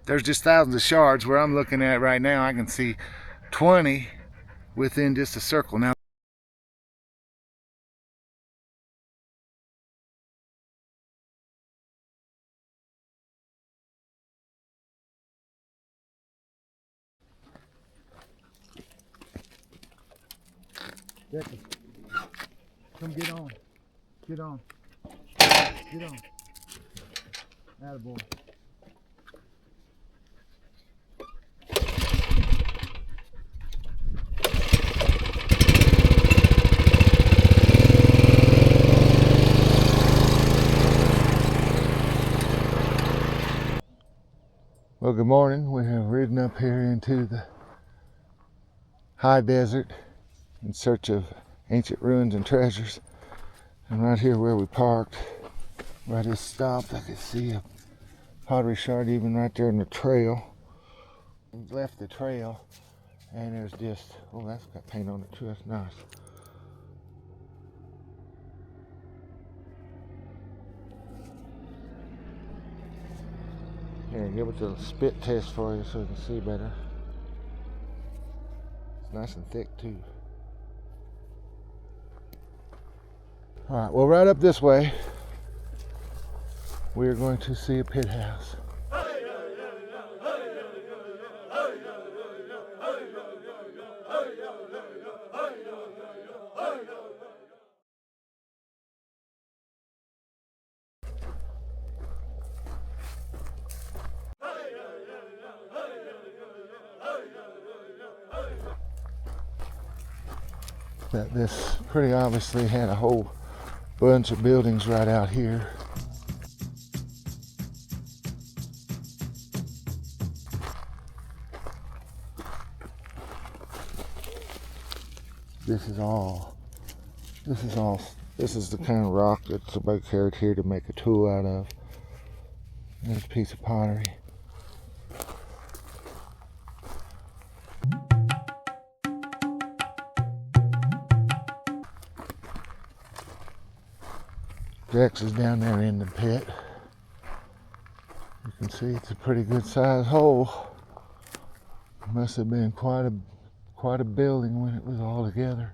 there's just thousands of shards. Where I'm looking at right now, I can see 20 within just a circle. Now, Becky, come get on. Get on. Get on. Attaboy. Well, good morning. We have ridden up here into the high desert in search of ancient ruins and treasures. And right here where we parked, where I just stopped, I could see a pottery shard even right there in the trail. We left the trail and there's just, oh, that's got paint on it too, that's nice. Here, give it a spit test for you so you can see better. It's nice and thick too. Alright, well, right up this way, we are going to see a pit house. That this pretty obviously had a whole bunch of buildings right out here. This is the kind of rock that somebody carried here to make a tool out of. There's a piece of pottery. Dex is down there in the pit. You can see it's a pretty good sized hole. Must have been quite a building when it was all together.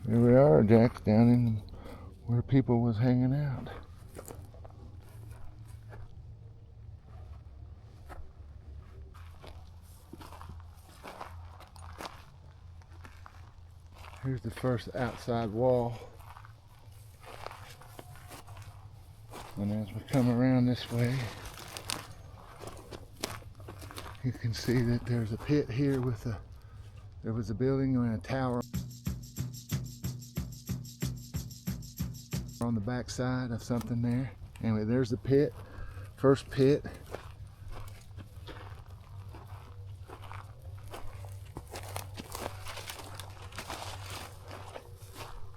Here we are, Jack's down in where people was hanging out. Here's the first outside wall. And as we come around this way, you can see that there's a pit here with there was a building and a tower on the back side of something there. Anyway, there's the pit, first pit.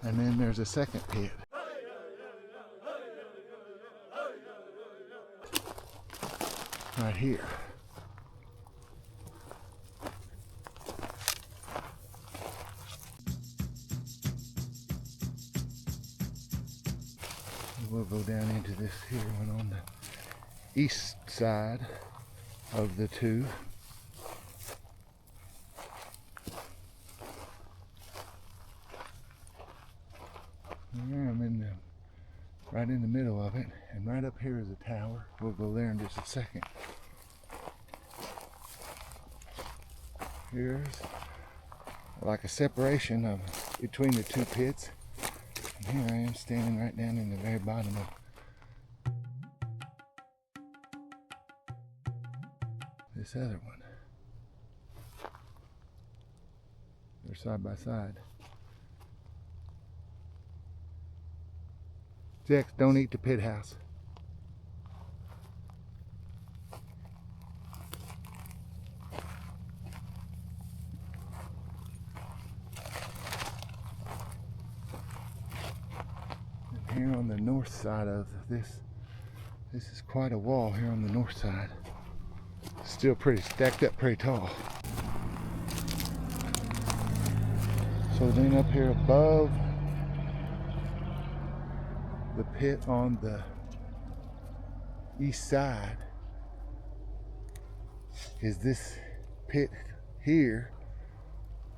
And then there's a second pit. Right here. We'll go down into this here one on the east side of the two. I'm right in the middle of it, and right up here is a tower. We'll go there in just a second. Here's like a separation between the two pits. And here I am standing right down in the very bottom of this other one. They're side by side. Jax, don't eat the pit house. And here on the north side of this. This is quite a wall here on the north side. Still pretty stacked up, pretty tall. So then up here above the pit on the east side is this pit here,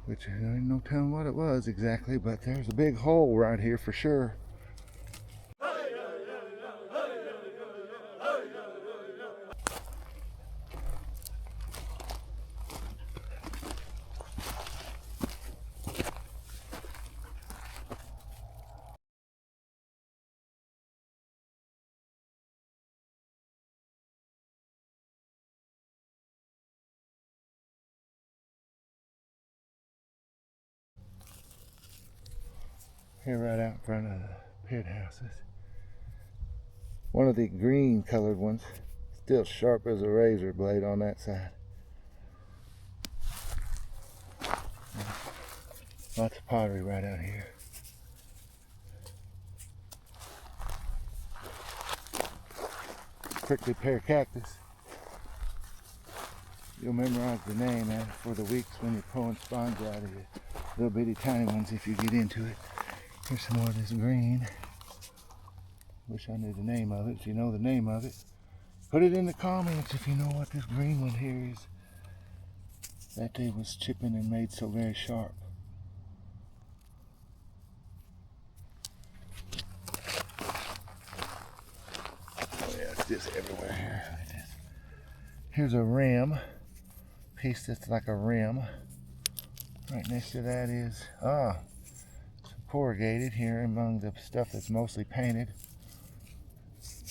which I ain't no telling what it was exactly, but there's a big hole right here for sure. Here right out in front of the pit houses. One of the green colored ones, still sharp as a razor blade on that side. Lots of pottery right out here. Prickly pear cactus. You'll memorize the name for the weeks when you're pulling sponge out of your little bitty tiny ones if you get into it. Here's some more of this green. Wish I knew the name of it. If you know the name of it, put it in the comments if you know what this green one here is that they was chipping and made so very sharp. Oh yeah, it's just everywhere here. Look at this. Here's a rim. Piece that's like a rim. Right next to that is some corrugated here among the stuff that's mostly painted.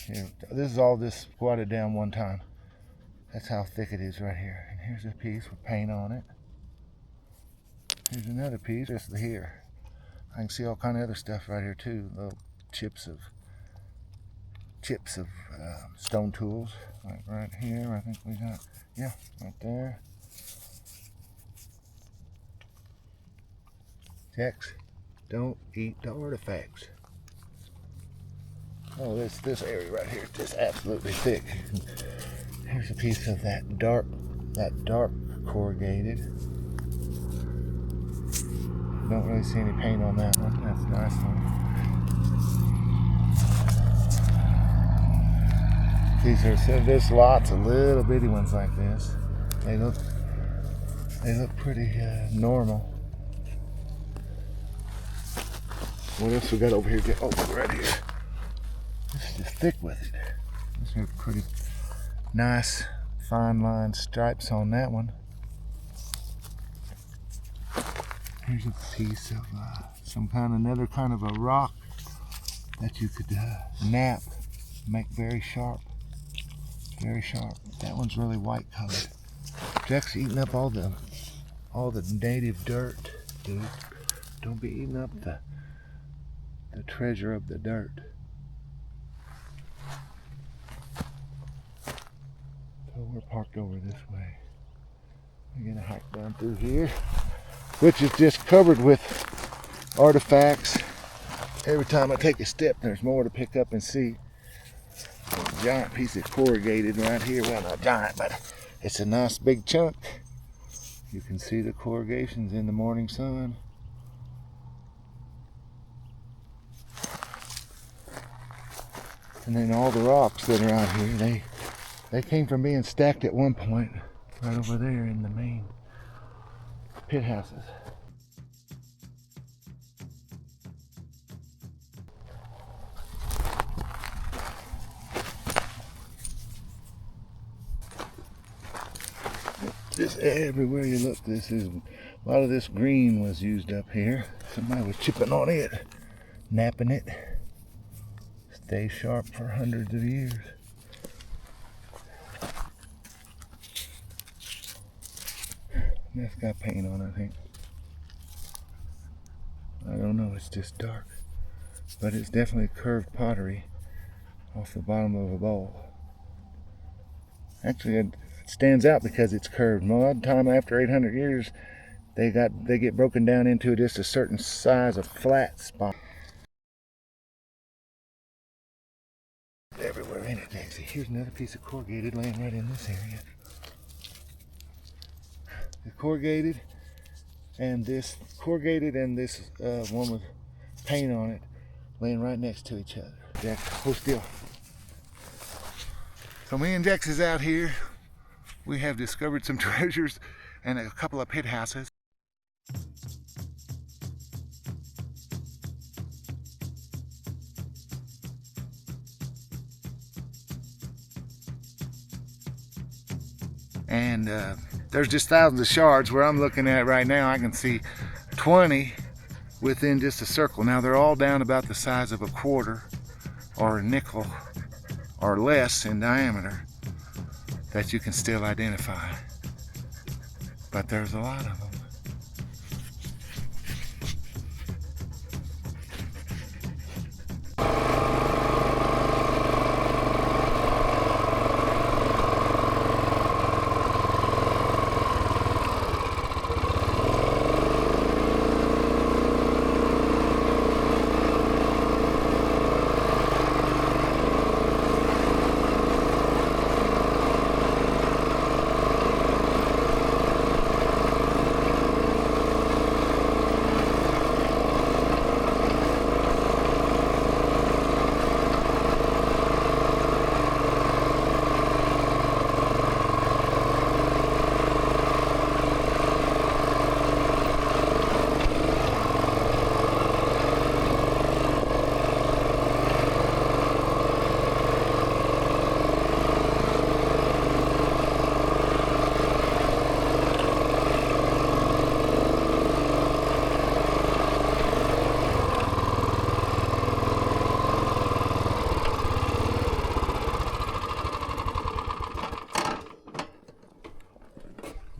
Here, this is all just squatted down one time. That's how thick it is right here. And here's a piece with paint on it. Here's another piece just here. I can see all kind of other stuff right here too. Little chips of stone tools. Like right here, I think we got, yeah, right there. Tex, don't eat the artifacts. Oh, this area right here is just absolutely thick. Here's a piece of that dark corrugated. Don't really see any paint on that one. That's a nice one. There's lots of little bitty ones like this. They look pretty normal. What else we got over here? Oh, right here. This is just thick with it. These are pretty nice fine line stripes on that one. Here's a piece of another kind of a rock that you could nap, make very sharp. Very sharp. That one's really white colored. Jack's eating up all the native dirt, dude. Don't be eating up the treasure of the dirt. So we're parked over this way. We're gonna hike down through here, which is just covered with artifacts. Every time I take a step, there's more to pick up and see. A giant piece of corrugated right here. Well, not giant, but it's a nice big chunk. You can see the corrugations in the morning sun. And then all the rocks that are out here, they came from being stacked at one point right over there in the main pit houses. Just everywhere you look, a lot of this green was used up here. Somebody was chipping on it, napping it. Stay sharp for hundreds of years. That's got paint on it, I think. I don't know, it's just dark. But it's definitely curved pottery off the bottom of a bowl. Actually, it stands out because it's curved. A lot of time after 800 years, they get broken down into just a certain size of flat spot. everywhere, ain't it, Dexy? Here's another piece of corrugated laying right in this area. The corrugated and this one with paint on it laying right next to each other. Dex, hold still. So me and Dex is out here. We have discovered some treasures and a couple of pit houses. And there's just thousands of shards. Where I'm looking at right now, I can see 20 within just a circle. Now they're all down about the size of a quarter or a nickel or less in diameter that you can still identify. But there's a lot of them.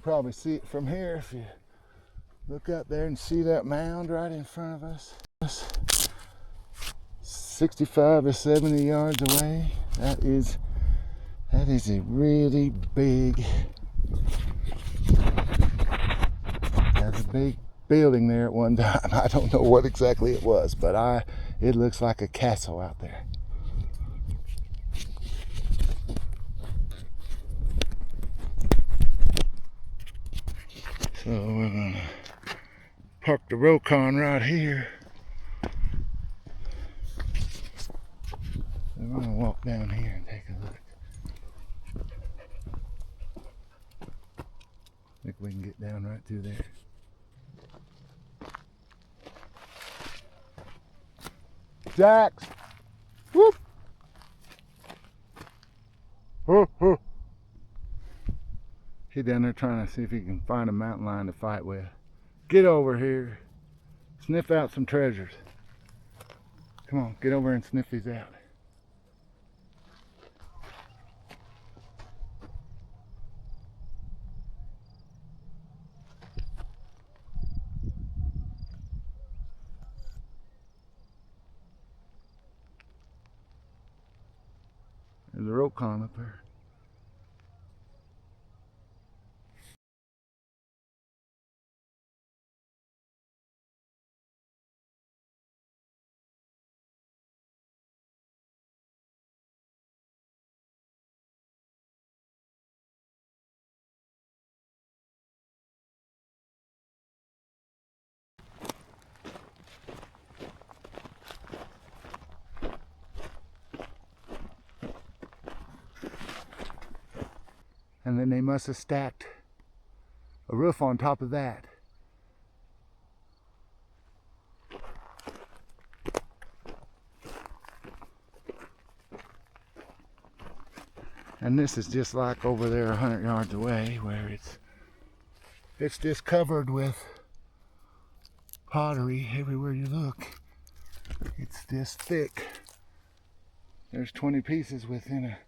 Probably see it from here if you look up there and see that mound right in front of us. 65 to 70 yards away. That is a really big, there's a big building there at one time. I don't know what exactly it was, but it looks like a castle out there. So we're gonna park the Rokon right here. And we're gonna walk down here and take a look. I think we can get down right through there. Jax! Whoop! Huh. He's down there trying to see if he can find a mountain lion to fight with. Get over here. Sniff out some treasures. Come on, get over and sniff these out. There's a Rokon up there. And then they must have stacked a roof on top of that. And this is just like over there 100 yards away, where it's just covered with pottery everywhere you look. It's just thick. There's 20 pieces within a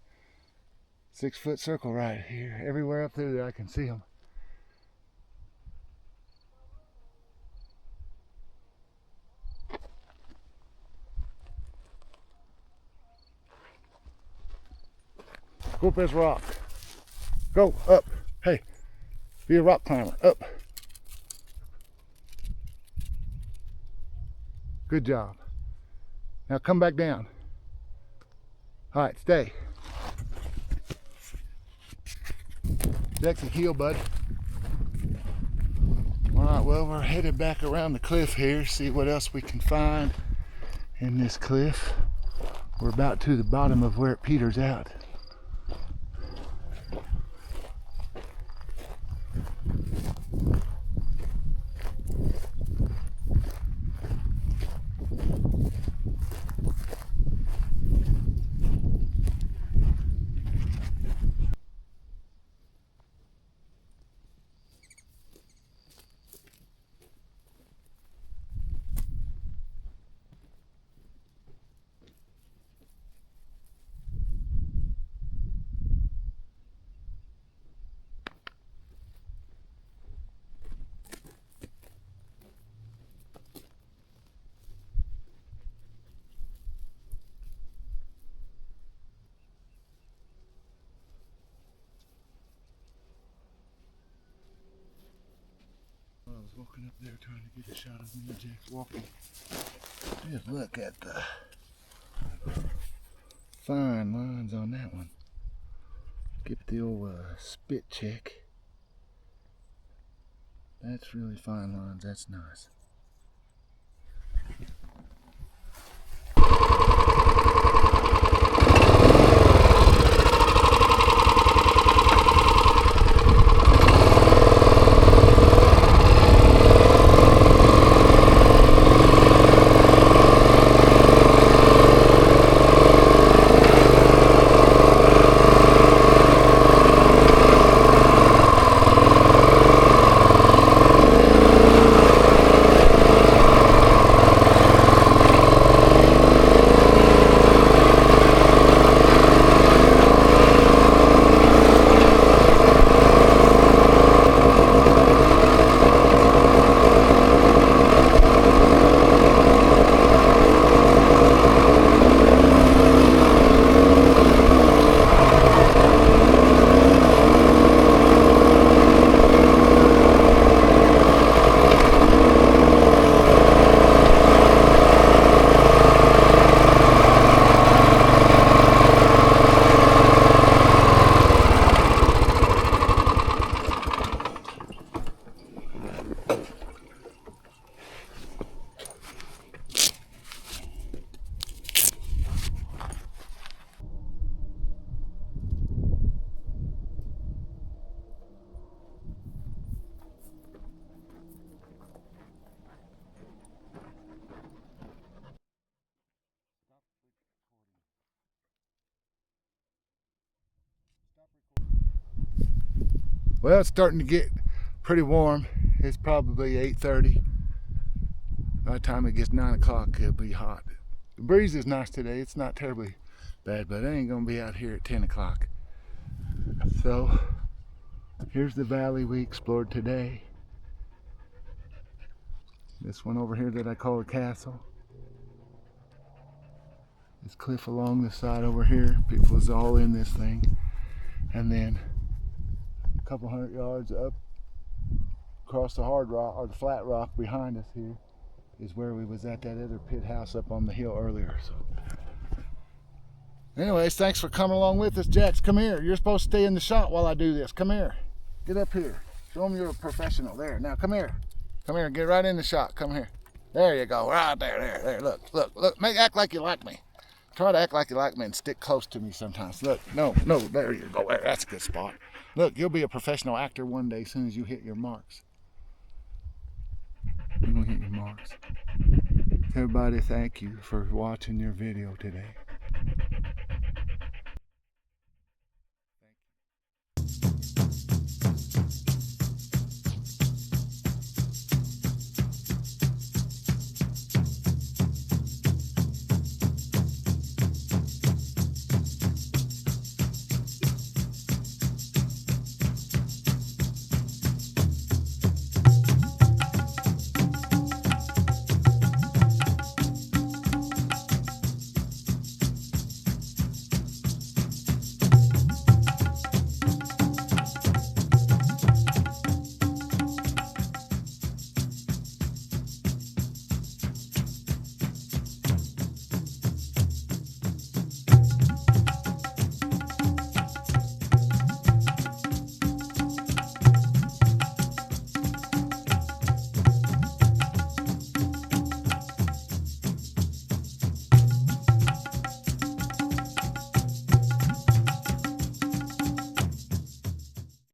6-foot circle right here. Everywhere up through there I can see them. Go up this rock. Go up. Hey, be a rock climber. Up. Good job. Now come back down. All right, stay. Jack's a heel, bud. All right, well, we're headed back around the cliff here, see what else we can find in this cliff. We're about to the bottom of where it peters out. I was walking up there trying to get a shot of me and Jack walking. Just look at the fine lines on that one. Get the old spit check. That's really fine lines, that's nice. Well, it's starting to get pretty warm. It's probably 8:30. By the time it gets 9 o'clock, it'll be hot. The breeze is nice today. It's not terribly bad, but I ain't gonna be out here at 10 o'clock. So here's the valley we explored today. This one over here that I call a castle. This cliff along the side over here. People was all in this thing. And then a couple hundred yards up across the hard rock, or the flat rock behind us here, is where we was at that other pit house up on the hill earlier. So anyways, thanks for coming along with us. Jax, come here. You're supposed to stay in the shot while I do this. Come here. Get up here. Show them you're a professional. There. Now come here. Come here. Get right in the shot. Come here. There you go. Right there. There. Look. Look. Look. Act like you like me. Try to act like you like me and stick close to me sometimes. Look. No. There you go. There. That's a good spot. Look, you'll be a professional actor one day as soon as you hit your marks. You're going to hit your marks. Everybody, thank you for watching your video today.